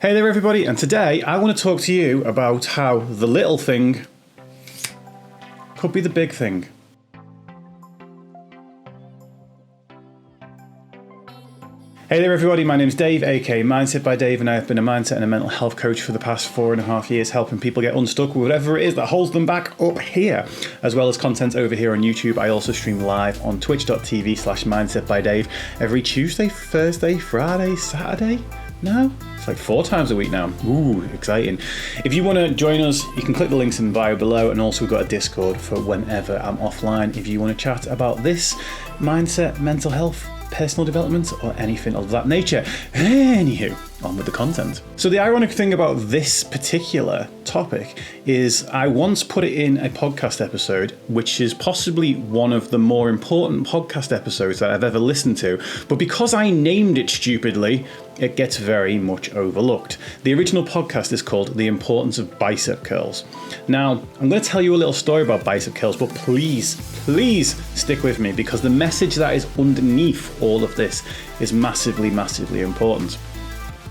Hey there everybody, and today I want to talk to you about how the little thing could be the big thing. Hey there everybody, my name's Dave, aka Mindset by Dave, and I have been a mindset and a mental health coach for the past 4.5 years, helping people get unstuck with whatever it is that holds them back up here, as well as content over here on YouTube. I also stream live on twitch.tv/mindset by Dave every Tuesday, Thursday, Friday, Saturday. No, it's like 4 times a week now. Ooh, exciting. If you want to join us, you can click the links in the bio below, and also we've got a Discord for whenever I'm offline if you want to chat about this, mindset, mental health, personal development, or anything of that nature. Anywho, on with the content. So the ironic thing about this particular topic is I once put it in a podcast episode, which is possibly one of the more important podcast episodes that I've ever listened to, but because I named it stupidly, it gets very much overlooked. The original podcast is called The Importance of Bicep Curls. Now, I'm going to tell you a little story about bicep curls, but please stick with me, because the message that is underneath all of this is massively, massively important.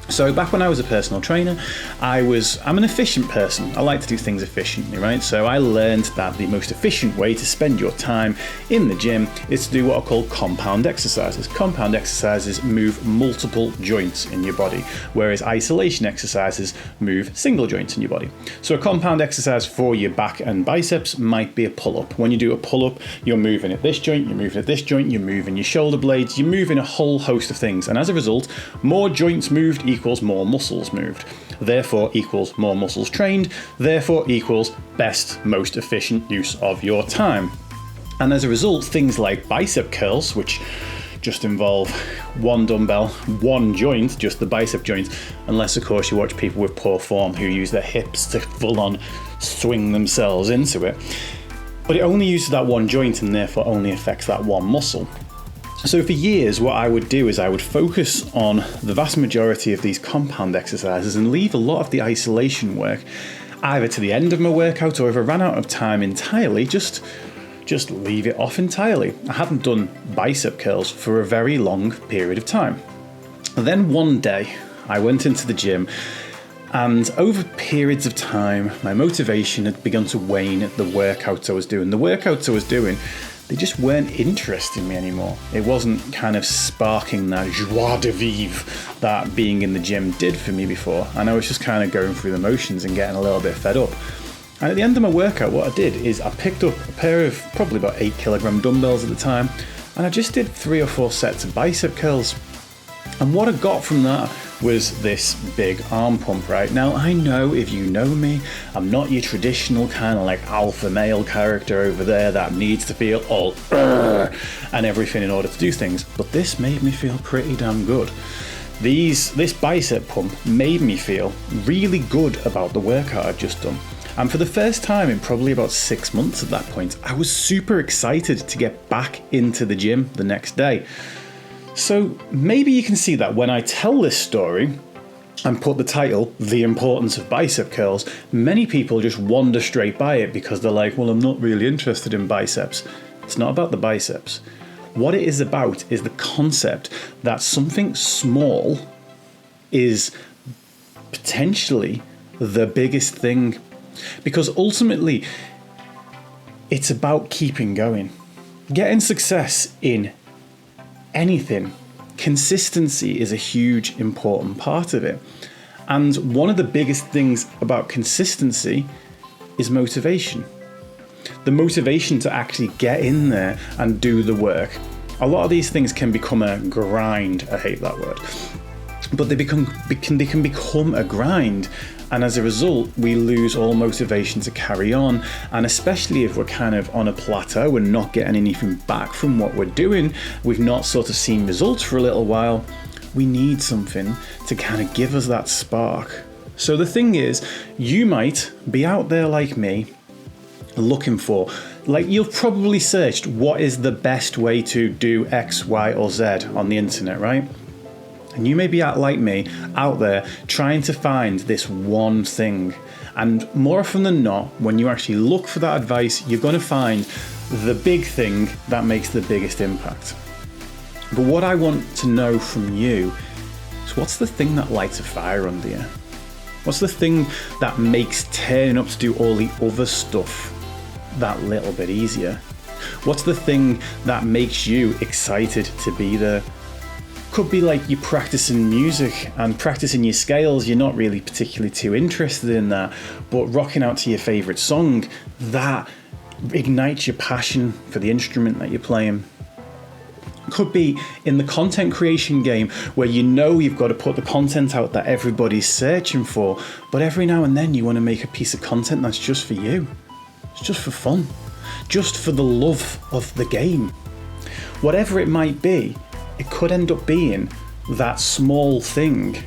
So back when I was a personal trainer, I'm an efficient person. I like to do things efficiently, right? So I learned that the most efficient way to spend your time in the gym is to do what are called compound exercises. Compound exercises move multiple joints in your body, whereas isolation exercises move single joints in your body. So a compound exercise for your back and biceps might be a pull-up. When you do a pull-up, you're moving at this joint, you're moving at this joint, you're moving your shoulder blades, you're moving a whole host of things. And as a result, more joints moved equals more muscles moved, therefore equals more muscles trained, therefore equals best, most efficient use of your time. And as a result, things like bicep curls, which just involve one dumbbell, one joint, just the bicep joint, unless of course you watch people with poor form who use their hips to full on swing themselves into it. But it only uses that one joint and therefore only affects that one muscle. So for years, what I would do is I would focus on the vast majority of these compound exercises and leave a lot of the isolation work either to the end of my workout, or if I ran out of time entirely, just leave it off entirely. I hadn't done bicep curls for a very long period of time. Then one day, I went into the gym, and over periods of time, my motivation had begun to wane at the workouts I was doing. The workouts I was doing, they just weren't interesting me anymore. It wasn't kind of sparking that joie de vivre that being in the gym did for me before. And I was just kind of going through the motions and getting a little bit fed up. And at the end of my workout, what I did is I picked up a pair of probably about 8 kilogram dumbbells at the time, and I just did 3 or 4 sets of bicep curls. And what I got from that was this big arm pump, right? Now, I know, if you know me, I'm not your traditional kind of like alpha male character over there that needs to feel all and everything in order to do things, but this made me feel pretty damn good. This bicep pump made me feel really good about the workout I'd just done. And for the first time in probably about 6 months at that point, I was super excited to get back into the gym the next day. So maybe you can see that when I tell this story and put the title, The Importance of Bicep Curls, many people just wander straight by it because they're like, well, I'm not really interested in biceps. It's not about the biceps. What it is about is the concept that something small is potentially the biggest thing. Because ultimately, it's about keeping going. Getting success in anything, consistency is a huge important part of it. And one of the biggest things about consistency is motivation. The motivation to actually get in there and do the work. A lot of these things can become a grind. I hate that word. But they can become a grind, and as a result we lose all motivation to carry on. And especially if we're kind of on a plateau and not getting anything back from what we're doing, we've not sort of seen results for a little while, we need something to kind of give us that spark. So the thing is, you might be out there like me looking for, like, you've probably searched what is the best way to do X, Y, or Z on the internet, right? And you may be like me, out there trying to find this one thing. And more often than not, when you actually look for that advice, you're going to find the big thing that makes the biggest impact. But what I want to know from you is, what's the thing that lights a fire under you? What's the thing that makes turning up to do all the other stuff that little bit easier? What's the thing that makes you excited to be there? Could be like you're practicing music and practicing your scales. You're not really particularly too interested in that, but rocking out to your favourite song, that ignites your passion for the instrument that you're playing. Could be in the content creation game where you know you've got to put the content out that everybody's searching for, but every now and then you want to make a piece of content that's just for you. It's just for fun, just for the love of the game. Whatever it might be, it could end up being that small thing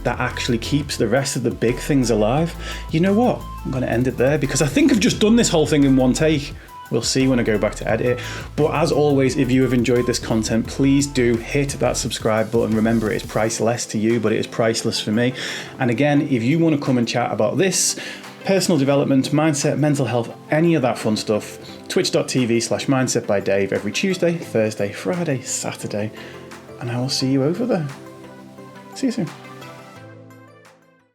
that actually keeps the rest of the big things alive. You know what? I'm going to end it there because I think I've just done this whole thing in one take. We'll see when I go back to edit it. But as always, if you have enjoyed this content, please do hit that subscribe button. Remember, it is priceless to you, but it is priceless for me. And again, if you want to come and chat about this, personal development, mindset, mental health, any of that fun stuff, twitch.tv/mindset by Dave every Tuesday, Thursday, Friday, Saturday, and I will see you over there. See you soon.